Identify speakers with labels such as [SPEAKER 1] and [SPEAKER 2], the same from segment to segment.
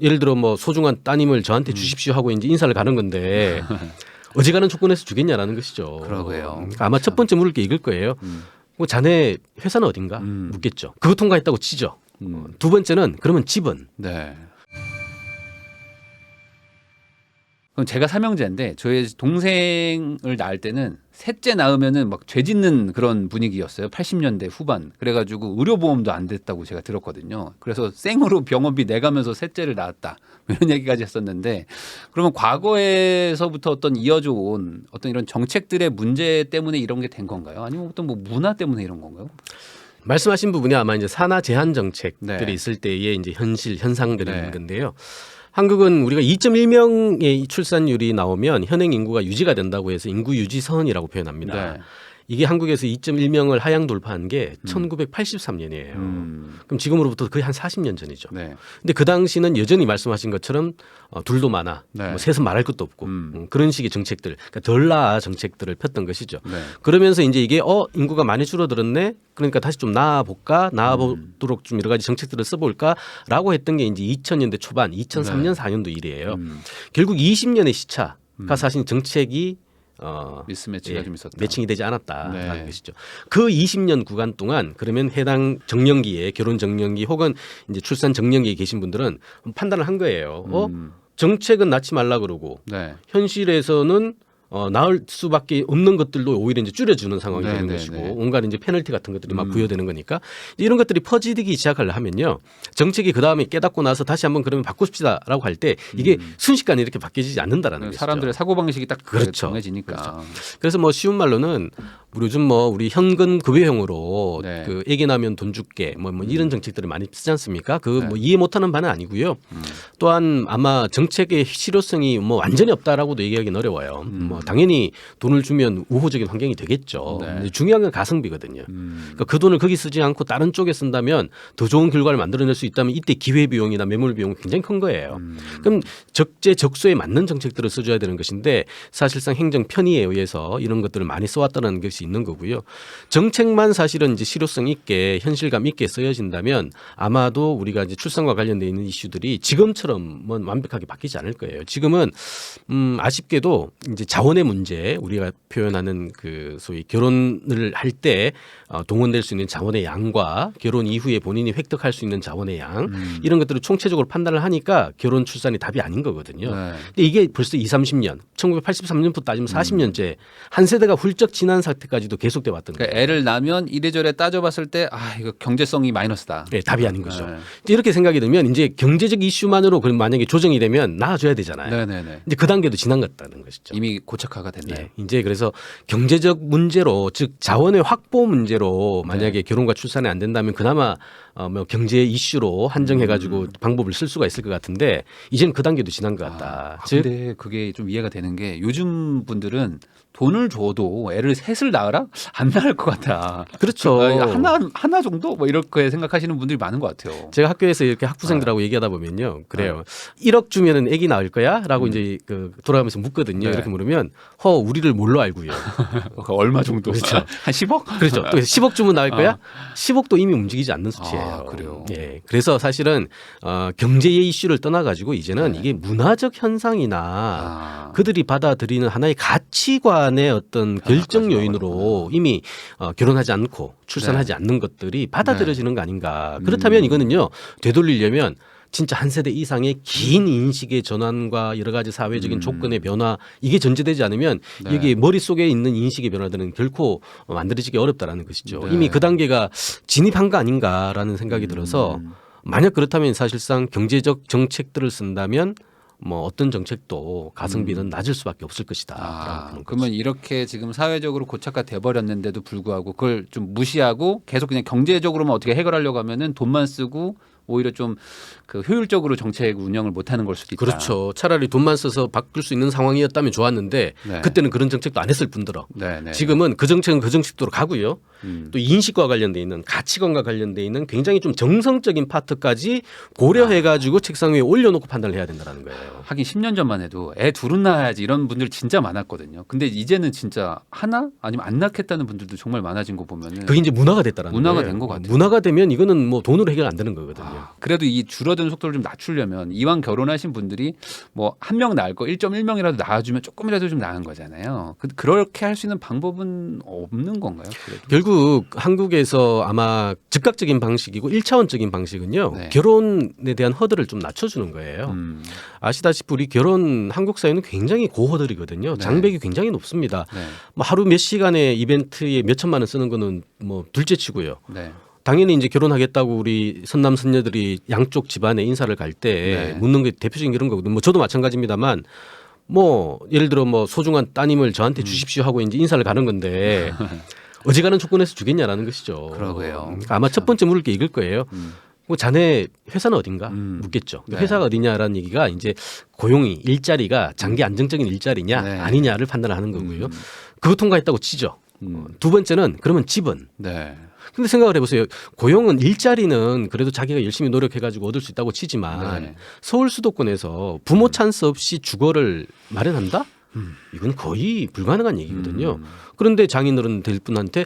[SPEAKER 1] 예를 들어 뭐 소중한 따님을 저한테 주십시오 하고 이제 인사를 가는 건데 어지간한 조건에서 주겠냐라는 것이죠.
[SPEAKER 2] 그러게요.
[SPEAKER 1] 그러니까 아마 첫 번째 물을 게 이걸 거예요. 뭐 자네 회사는 어딘가 묻겠죠. 그거 통과했다고 치죠. 두 번째는 그러면 집은
[SPEAKER 2] 네. 그럼 제가 삼형제인데 저희 동생을 낳을 때는 셋째 낳으면은 막 죄 짓는 그런 분위기였어요. 80년대 후반. 그래가지고 의료보험도 안 됐다고 제가 들었거든요. 그래서 생으로 병원비 내가면서 셋째를 낳았다. 이런 얘기까지 했었는데 그러면 과거에서부터 어떤 이어져 온 어떤 이런 정책들의 문제 때문에 이런 게 된 건가요? 아니면 어떤 뭐 문화 때문에 이런 건가요?
[SPEAKER 1] 말씀하신 부분이 아마 이제 산하 제한 정책들이
[SPEAKER 2] 네.
[SPEAKER 1] 있을 때의 이제 현상들인
[SPEAKER 2] 네.
[SPEAKER 1] 건데요. 한국은 우리가 2.1명의 출산율이 나오면 현행 인구가 유지가 된다고 해서 인구 유지 선이라고 표현합니다.
[SPEAKER 2] 네.
[SPEAKER 1] 이게 한국에서 2.1명을 하향 돌파한 게 1983년이에요. 그럼 지금으로부터 거의 한 40년 전이죠.
[SPEAKER 2] 네.
[SPEAKER 1] 근데 그 당시는 여전히 말씀하신 것처럼 둘도 많아,
[SPEAKER 2] 네.
[SPEAKER 1] 뭐 셋은 말할 것도 없고 그런 식의 정책들, 그러니까 덜 나아 정책들을 폈던 것이죠.
[SPEAKER 2] 네.
[SPEAKER 1] 그러면서 이제 이게 인구가 많이 줄어들었네, 그러니까 다시 좀 나아볼까, 나아보도록 좀 여러 가지 정책들을 써볼까라고 했던 게 이제 2000년대 초반, 2003년, 4년도 일이에요. 결국 20년의 시차가 사실 정책이
[SPEAKER 2] 미스매치가 좀 있었다.
[SPEAKER 1] 매칭이 되지 않았다라는
[SPEAKER 2] 네.
[SPEAKER 1] 것이죠. 그 20년 구간 동안 그러면 해당 정년기에 결혼 정년기 혹은 이제 출산 정년기에 계신 분들은 판단을 한 거예요. 정책은 낳지 말라 그러고
[SPEAKER 2] 네.
[SPEAKER 1] 현실에서는 나을 수밖에 없는 것들도 오히려 이제 줄여주는 상황이 되는
[SPEAKER 2] 네,
[SPEAKER 1] 것이고
[SPEAKER 2] 네.
[SPEAKER 1] 온갖 이제 페널티 같은 것들이 막 부여되는 거니까 이런 것들이 퍼지기 시작을 하면요. 정책이 그 다음에 깨닫고 나서 다시 한번 그러면 바꿉시다라고 할 때 이게 순식간에 이렇게 바뀌지 않는다라는 것이죠.
[SPEAKER 2] 사람들의 사고 방식이 딱
[SPEAKER 1] 그렇죠.
[SPEAKER 2] 정해지니까.
[SPEAKER 1] 그래서 뭐 쉬운 말로는 요즘 뭐 우리 현금 급여형으로
[SPEAKER 2] 네.
[SPEAKER 1] 그 애기 나면 돈 줄게 뭐 이런 정책들을 많이 쓰지 않습니까? 그
[SPEAKER 2] 네.
[SPEAKER 1] 뭐 이해 못하는 바는 아니고요. 또한 아마 정책의 실효성이 뭐 완전히 없다라고도 얘기하기는 어려워요. 뭐 당연히 돈을 주면 우호적인 환경이 되겠죠.
[SPEAKER 2] 네.
[SPEAKER 1] 근데 중요한 건 가성비거든요. 그러니까 그 돈을 거기 쓰지 않고 다른 쪽에 쓴다면 더 좋은 결과를 만들어낼 수 있다면 이때 기회 비용이나 매몰 비용이 굉장히 큰 거예요. 그럼 적재적소에 맞는 정책들을 써줘야 되는 것인데 사실상 행정 편의에 의해서 이런 것들을 많이 써왔다는 것이 있는 거고요. 정책만 사실은 이제 실효성 있게 현실감 있게 쓰여진다면 아마도 우리가 이제 출산과 관련돼 있는 이슈들이 지금처럼은 완벽하게 바뀌지 않을 거예요. 지금은 아쉽게도 이제 자원의 문제, 우리가 표현하는 그 소위 결혼을 할 때 동원될 수 있는 자원의 양과 결혼 이후에 본인이 획득할 수 있는 자원의 양 이런 것들을 총체적으로 판단을 하니까 결혼 출산이 답이 아닌 거거든요.
[SPEAKER 2] 네.
[SPEAKER 1] 근데 이게 벌써 2, 30년, 1983년부터 따지면 40년째 한 세대가 훌쩍 지난 사태까지도 계속돼 왔던 거예요.
[SPEAKER 2] 그러니까 애를 낳으면 이래저래 따져봤을 때 이거 경제성이 마이너스다.
[SPEAKER 1] 네, 답이 아닌 거죠.
[SPEAKER 2] 네.
[SPEAKER 1] 이렇게 생각이 들면 이제 경제적 이슈만으로 그럼 만약에 조정이 되면 나아줘야 되잖아요.
[SPEAKER 2] 네네네.
[SPEAKER 1] 이제 그 단계도 지난 것 같다는 것이죠.
[SPEAKER 2] 이미 고착화가 됐나요?
[SPEAKER 1] 예, 이제 그래서 경제적 문제로 즉 자원의 확보 문제로 만약에 결혼과 출산이 안 된다면 그나마 뭐 경제 이슈로 한정해가지고 방법을 쓸 수가 있을 것 같은데 이제는 그 단계도 지난 것 같다. 즉
[SPEAKER 2] 근데 그게 좀 이해가 되는 게 요즘 분들은 돈을 줘도 애를 셋을 낳으라? 안 낳을 것 같아.
[SPEAKER 1] 그렇죠.
[SPEAKER 2] 하나 정도? 뭐 이렇게 생각하시는 분들이 많은 것 같아요.
[SPEAKER 1] 제가 학교에서 이렇게 학부생들하고 얘기하다 보면요. 그래요. 1억 주면은 애기 낳을 거야? 라고 이제 그 돌아가면서 묻거든요.
[SPEAKER 2] 네.
[SPEAKER 1] 이렇게 물으면 우리를 뭘로 알고요.
[SPEAKER 2] 얼마 정도?
[SPEAKER 1] 그렇죠.
[SPEAKER 2] 한 10억?
[SPEAKER 1] 그렇죠. 또 10억 주면 나을 거야? 10억도 이미 움직이지 않는 수치예요.
[SPEAKER 2] 그래요?
[SPEAKER 1] 예. 그래서 사실은 경제의 이슈를 떠나가지고 이제는 이게 문화적 현상이나 그들이 받아들이는 하나의 가치관의 어떤 결정 요인으로 이미 결혼하지 않고 출산하지 않는 것들이 받아들여지는 거 아닌가. 그렇다면 이거는요. 되돌리려면 진짜 한 세대 이상의 긴 인식의 전환과 여러 가지 사회적인 조건의 변화 이게 전제되지 않으면 여기 머릿속에 있는 인식의 변화들은 결코 만들어지기 어렵다라는 것이죠.
[SPEAKER 2] 네.
[SPEAKER 1] 이미 그 단계가 진입한 거 아닌가라는 생각이 들어서 만약 그렇다면 사실상 경제적 정책들을 쓴다면 뭐 어떤 정책도 가성비는 낮을 수밖에 없을 것이다.
[SPEAKER 2] 그러면 이렇게 지금 사회적으로 고착화 돼버렸는데도 불구하고 그걸 좀 무시하고 계속 그냥 경제적으로만 어떻게 해결하려고 하면은 돈만 쓰고 오히려 좀 그 효율적으로 정책 운영을 못하는 걸 수도 있다.
[SPEAKER 1] 그렇죠. 차라리 돈만 써서 바꿀 수 있는 상황이었다면 좋았는데
[SPEAKER 2] 네.
[SPEAKER 1] 그때는 그런 정책도 안 했을 뿐더러
[SPEAKER 2] 네네.
[SPEAKER 1] 지금은 그 정책은 그 정책대로 가고요. 또 인식과 관련돼 있는 가치관과 관련돼 있는 굉장히 좀 정성적인 파트까지 고려해가지고 책상 위에 올려놓고 판단을 해야 된다는 거예요.
[SPEAKER 2] 하긴 10년 전만 해도 애 둘은 낳아야지 이런 분들 진짜 많았거든요. 근데 이제는 진짜 하나 아니면 안 낳겠다는 분들도 정말 많아진 거 보면은
[SPEAKER 1] 그게 이제 문화가 됐다라는
[SPEAKER 2] 문화가
[SPEAKER 1] 거예요.
[SPEAKER 2] 된 것 같아요.
[SPEAKER 1] 문화가 되면 이거는 뭐 돈으로 해결 안 되는 거거든요. 거거든요.
[SPEAKER 2] 그래도 이 줄어드는 속도를 좀 낮추려면 이왕 결혼하신 분들이 뭐 한 명 낳을 거 1.1명이라도 낳아주면 조금이라도 좀 나은 거잖아요. 그렇게 할 수 있는 방법은 없는 건가요? 그래도?
[SPEAKER 1] 결국 한국에서 아마 즉각적인 방식이고 1차원적인 방식은요.
[SPEAKER 2] 네.
[SPEAKER 1] 결혼에 대한 허들을 좀 낮춰주는 거예요. 아시다시피 우리 결혼 한국 사회는 굉장히 고허들이거든요.
[SPEAKER 2] 네.
[SPEAKER 1] 장벽이 굉장히 높습니다.
[SPEAKER 2] 네.
[SPEAKER 1] 뭐 하루 몇 시간의 이벤트에 몇 천만 원 쓰는 거는 뭐 둘째치고요.
[SPEAKER 2] 네.
[SPEAKER 1] 당연히 이제 결혼하겠다고 우리 선남 선녀들이 양쪽 집안에 인사를 갈 때
[SPEAKER 2] 네.
[SPEAKER 1] 묻는 게 대표적인 그런 거거든요. 뭐 저도 마찬가지입니다만 뭐 예를 들어 뭐 소중한 따님을 저한테 주십시오 하고 이제 인사를 가는 건데 어지간한 조건에서 주겠냐라는 것이죠.
[SPEAKER 2] 그러게요.
[SPEAKER 1] 그러니까 아마 첫 번째 물을 게 이걸 거예요. 뭐 자네 회사는 어딘가 묻겠죠.
[SPEAKER 2] 네.
[SPEAKER 1] 회사가 어디냐라는 얘기가 이제 고용이 일자리가 장기 안정적인 일자리냐
[SPEAKER 2] 네.
[SPEAKER 1] 아니냐를 판단하는 거고요. 그거 통과했다고 치죠. 두 번째는 그러면 집은.
[SPEAKER 2] 네.
[SPEAKER 1] 근데 생각을 해보세요. 고용은 일자리는 그래도 자기가 열심히 노력해가지고 얻을 수 있다고 치지만
[SPEAKER 2] 네.
[SPEAKER 1] 서울 수도권에서 부모 찬스 없이 주거를 마련한다? 이건 거의 불가능한 얘기거든요. 그런데 장인어른 될 분한테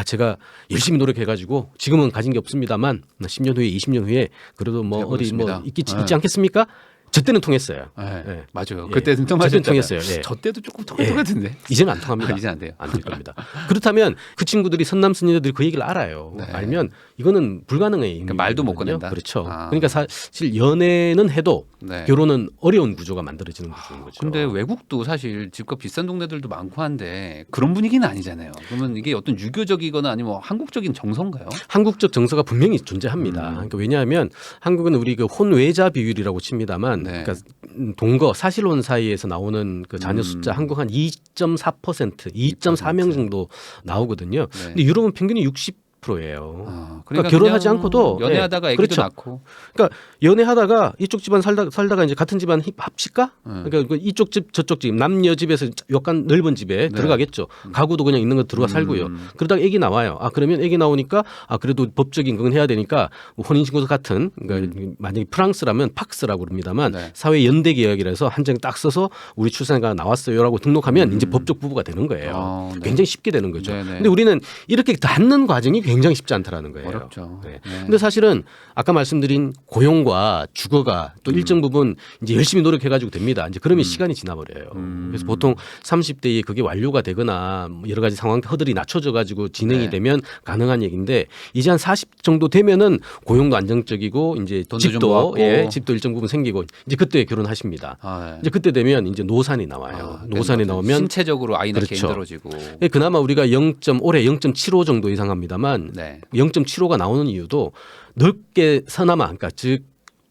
[SPEAKER 1] 제가 열심히 노력해가지고 지금은 가진 게 없습니다만 10년 후에 20년 후에 그래도 뭐 어디
[SPEAKER 2] 해보겠습니다.
[SPEAKER 1] 뭐 있지 않겠습니까? 저 때는 통했어요.
[SPEAKER 2] 네.
[SPEAKER 1] 예.
[SPEAKER 2] 맞아요.
[SPEAKER 1] 예.
[SPEAKER 2] 그때는
[SPEAKER 1] 저 때는 통했어요. 예.
[SPEAKER 2] 저 때도 조금 통할 것 같은데.
[SPEAKER 1] 이제는 안 통합니다.
[SPEAKER 2] 이제 안 돼요.
[SPEAKER 1] 안 될 겁니다. 그렇다면 그 친구들이 선남 선녀들이 그 얘기를 알아요.
[SPEAKER 2] 네.
[SPEAKER 1] 알면 이거는 불가능해.
[SPEAKER 2] 그러니까 말도 못 꺼낸다.
[SPEAKER 1] 그렇죠.
[SPEAKER 2] 아.
[SPEAKER 1] 그러니까 사실 연애는 해도
[SPEAKER 2] 네.
[SPEAKER 1] 결혼은 어려운 구조가 만들어지는 구조인 거죠.
[SPEAKER 2] 근데 외국도 사실 집값 비싼 동네들도 많고 한데 그런 분위기는 아니잖아요. 그러면 이게 어떤 유교적이거나 아니면 뭐 한국적인 정서인가요?
[SPEAKER 1] 한국적 정서가 분명히 존재합니다. 그러니까 왜냐하면 한국은 우리 그 혼외자 비율이라고 칩니다만,
[SPEAKER 2] 네.
[SPEAKER 1] 그러니까 동거 사실혼 사이에서 나오는 그 자녀 숫자 한국 한 2.4%, 2.4명 정도 나오거든요.
[SPEAKER 2] 네.
[SPEAKER 1] 근데 유럽은 평균이 60%예요.
[SPEAKER 2] 그러니까
[SPEAKER 1] 결혼하지
[SPEAKER 2] 그냥
[SPEAKER 1] 않고도
[SPEAKER 2] 연애하다가 애기도
[SPEAKER 1] 그렇죠.
[SPEAKER 2] 낳고.
[SPEAKER 1] 그러니까 연애하다가 이쪽 집안 살다가 이제 같은 집안 합칠까? 그러니까 그 이쪽 집 저쪽 집 남녀 집에서 약간 넓은 집에 들어가겠죠. 가구도 그냥 있는 거 들어가 살고요. 그러다가 애기 나와요. 그러면 애기 나오니까 그래도 법적인 건 해야 되니까 혼인신고서 같은 그러니까 만약에 프랑스라면 팍스라고 그럽니다만
[SPEAKER 2] 네.
[SPEAKER 1] 사회 연대 계약이라서 한 장 딱 써서 우리 출산가 나왔어요라고 등록하면 이제 법적 부부가 되는 거예요.
[SPEAKER 2] 네.
[SPEAKER 1] 굉장히 쉽게 되는 거죠.
[SPEAKER 2] 네네.
[SPEAKER 1] 근데 우리는 이렇게 닿는 과정이 굉장히 쉽지 않다라는 거예요.
[SPEAKER 2] 어렵죠.
[SPEAKER 1] 네.
[SPEAKER 2] 네.
[SPEAKER 1] 근데 사실은 아까 말씀드린 고용과 주거가 또 일정 부분 이제 열심히 노력해가지고 됩니다. 이제 그러면 시간이 지나버려요. 그래서 보통 30대에 그게 완료가 되거나 뭐 여러 가지 상황 허들이 낮춰져가지고 진행이
[SPEAKER 2] 네.
[SPEAKER 1] 되면 가능한 얘기인데 이제 한 40 정도 되면은 고용도 안정적이고 이제
[SPEAKER 2] 돈도 좀
[SPEAKER 1] 집도
[SPEAKER 2] 모았고.
[SPEAKER 1] 집도 일정 부분 생기고 이제 그때 결혼하십니다.
[SPEAKER 2] 네.
[SPEAKER 1] 이제 그때 되면 이제 노산이 나와요. 노산이 나오면
[SPEAKER 2] 신체적으로 아이 낳기
[SPEAKER 1] 그렇죠.
[SPEAKER 2] 힘들어지고.
[SPEAKER 1] 그나마 우리가 올해 0.75 정도 이상합니다만
[SPEAKER 2] 네.
[SPEAKER 1] 0.75가 나오는 이유도 넓게 서남아 그러니까 즉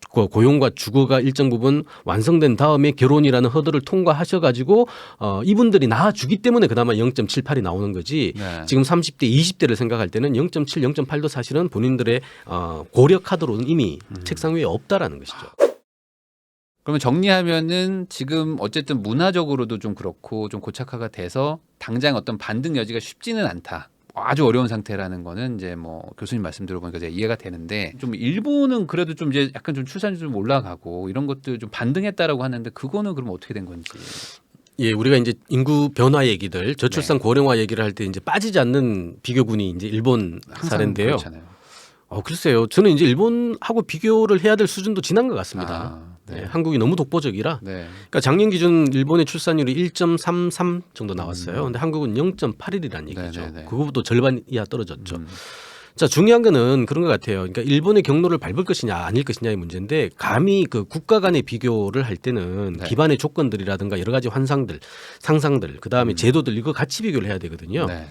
[SPEAKER 1] 고용과 주거가 일정 부분 완성된 다음에 결혼이라는 허들을 통과하셔가지고 이분들이 낳아주기 때문에 그나마 0.78이 나오는 거지.
[SPEAKER 2] 네.
[SPEAKER 1] 지금 30대, 20대를 생각할 때는 0.7, 0.8도 사실은 본인들의 고려 카드로는 이미 책상 위에 없다라는 것이죠.
[SPEAKER 2] 그러면 정리하면은 지금 어쨌든 문화적으로도 좀 그렇고 좀 고착화가 돼서 당장 어떤 반등 여지가 쉽지는 않다. 아주 어려운 상태라는 거는 이제 뭐 교수님 말씀 들어보니까 제가 이해가 되는데 좀 일본은 그래도 좀 이제 약간 좀 출산율 좀 올라가고 이런 것들 좀 반등했다라고 하는데 그거는 그럼 어떻게 된 건지.
[SPEAKER 1] 예, 우리가 이제 인구 변화 얘기들, 저출산 고령화 얘기를 할 때 이제 빠지지 않는 비교군이 이제 일본
[SPEAKER 2] 항상
[SPEAKER 1] 사례인데요.
[SPEAKER 2] 그렇잖아요.
[SPEAKER 1] 글쎄요. 저는 이제 일본하고 비교를 해야 될 수준도 지난 것 같습니다.
[SPEAKER 2] 네.
[SPEAKER 1] 네, 한국이 너무 독보적이라.
[SPEAKER 2] 네.
[SPEAKER 1] 그러니까 작년 기준 일본의 출산율이 1.33 정도 나왔어요. 근데 한국은 0.81이라는 얘기죠.
[SPEAKER 2] 네네네.
[SPEAKER 1] 그거보다 절반 이하 떨어졌죠. 자, 중요한 거는 그런 것 같아요. 그러니까 일본의 경로를 밟을 것이냐 아닐 것이냐의 문제인데 감히 그 국가 간의 비교를 할 때는
[SPEAKER 2] 네.
[SPEAKER 1] 기반의 조건들이라든가 여러 가지 환상들, 상상들, 그다음에 제도들 이거 같이 비교를 해야 되거든요.
[SPEAKER 2] 네.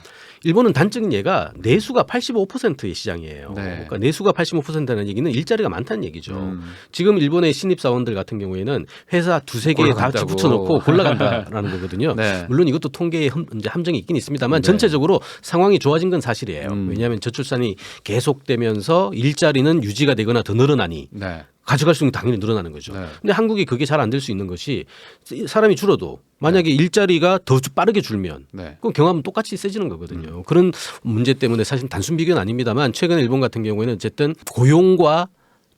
[SPEAKER 1] 일본은 단적인 예가 내수가 85%의 시장이에요.
[SPEAKER 2] 네.
[SPEAKER 1] 그러니까 내수가 85%라는 얘기는 일자리가 많다는 얘기죠. 지금 일본의 신입 사원들 같은 경우에는 회사 두세 개에 다
[SPEAKER 2] 골라간다고.
[SPEAKER 1] 붙여놓고 골라간다라는 거거든요.
[SPEAKER 2] 네.
[SPEAKER 1] 물론 이것도 통계에 이제 함정이 있긴 있습니다만
[SPEAKER 2] 네.
[SPEAKER 1] 전체적으로 상황이 좋아진 건 사실이에요. 왜냐하면 저출산이 계속되면서 일자리는 유지가 되거나 더 늘어나니
[SPEAKER 2] 네.
[SPEAKER 1] 가져갈 수 있는 게 당연히 늘어나는 거죠.
[SPEAKER 2] 네.
[SPEAKER 1] 근데 한국이 그게 잘 안 될 수 있는 것이 사람이 줄어도 만약에 일자리가 더 빠르게 줄면
[SPEAKER 2] 네.
[SPEAKER 1] 그럼 경험은 똑같이 세지는 거거든요. 그런 문제 때문에 사실 단순 비교는 아닙니다만 최근에 일본 같은 경우에는 어쨌든 고용과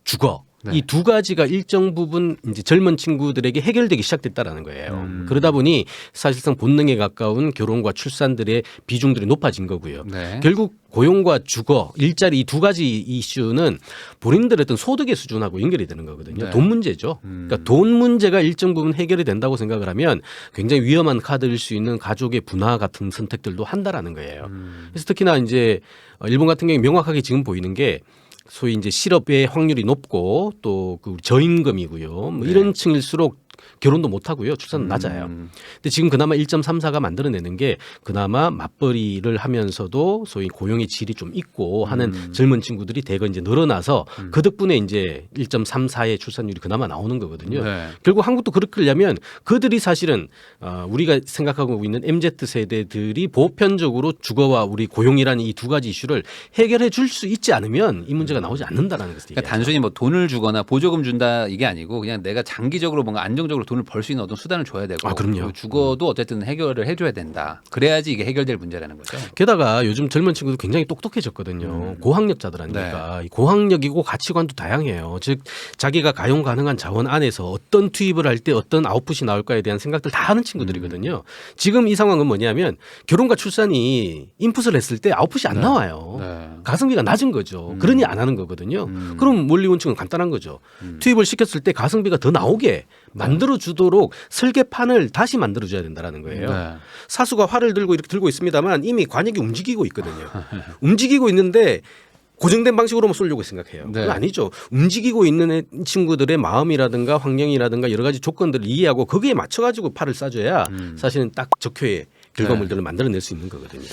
[SPEAKER 1] 주거
[SPEAKER 2] 네.
[SPEAKER 1] 이 두 가지가 일정 부분 이제 젊은 친구들에게 해결되기 시작됐다라는 거예요. 그러다 보니 사실상 본능에 가까운 결혼과 출산들의 비중들이 높아진 거고요.
[SPEAKER 2] 네.
[SPEAKER 1] 결국 고용과 주거, 일자리 이 두 가지 이슈는 본인들의 어떤 소득의 수준하고 연결이 되는 거거든요.
[SPEAKER 2] 네.
[SPEAKER 1] 돈 문제죠. 그러니까 돈 문제가 일정 부분 해결이 된다고 생각을 하면 굉장히 위험한 카드일 수 있는 가족의 분화 같은 선택들도 한다라는 거예요. 그래서 특히나 이제 일본 같은 경우에 명확하게 지금 보이는 게 소위 이제 실업의 확률이 높고 또 그 저임금이고요. 뭐 이런 층일수록 결혼도 못 하고요. 출산은 낮아요. 근데 지금 그나마 1.34가 만들어내는 게 그나마 맞벌이를 하면서도 소위 고용의 질이 좀 있고 하는 젊은 친구들이 대거 이제 늘어나서 그 덕분에 이제 1.34의 출산율이 그나마 나오는 거거든요.
[SPEAKER 2] 네.
[SPEAKER 1] 결국 한국도 그렇게려면 그들이 사실은 우리가 생각하고 있는 MZ 세대들이 보편적으로 주거와 우리 고용이라는 이 두 가지 이슈를 해결해 줄 수 있지 않으면 이 문제가 나오지 않는다라는 것을
[SPEAKER 2] 그러니까
[SPEAKER 1] 얘기하죠.
[SPEAKER 2] 단순히 뭐 돈을 주거나 보조금 준다 이게 아니고 그냥 내가 장기적으로 뭔가 안정적으로 돈을 벌 수 있는 어떤 수단을 줘야 되고
[SPEAKER 1] 아, 그럼요.
[SPEAKER 2] 그리고 주거도 어쨌든 해결을 해줘야 된다. 그래야지 이게 해결될 문제라는 거죠.
[SPEAKER 1] 게다가 요즘 젊은 친구들 굉장히 똑똑해졌거든요. 고학력자들 아닙니까? 이 고학력이고 가치관도 다양해요. 즉 자기가 가용 가능한 자원 안에서 어떤 투입을 할 때 어떤 아웃풋이 나올까에 대한 생각들 다 하는 친구들이거든요. 지금 이 상황은 뭐냐면 결혼과 출산이 인풋을 했을 때 아웃풋이 안 나와요.
[SPEAKER 2] 네.
[SPEAKER 1] 가성비가 낮은 거죠. 그러니 안 하는 거거든요. 그럼 원리 원칙은 간단한 거죠. 투입을 시켰을 때 가성비가 더 나오게 만들어 주도록 설계판을 다시 만들어 줘야 된다라는 거예요.
[SPEAKER 2] 네.
[SPEAKER 1] 사수가 활을 들고 이렇게 들고 있습니다만 이미 관역이 움직이고 있거든요. 움직이고 있는데 고정된 방식으로만 쏠려고 생각해요.
[SPEAKER 2] 네.
[SPEAKER 1] 그건 아니죠. 움직이고 있는 친구들의 마음이라든가 환경이라든가 여러 가지 조건들을 이해하고 거기에 맞춰 가지고 팔을 쏴줘야 사실은 딱 적효의 결과물들을 만들어낼 수 있는 거거든요.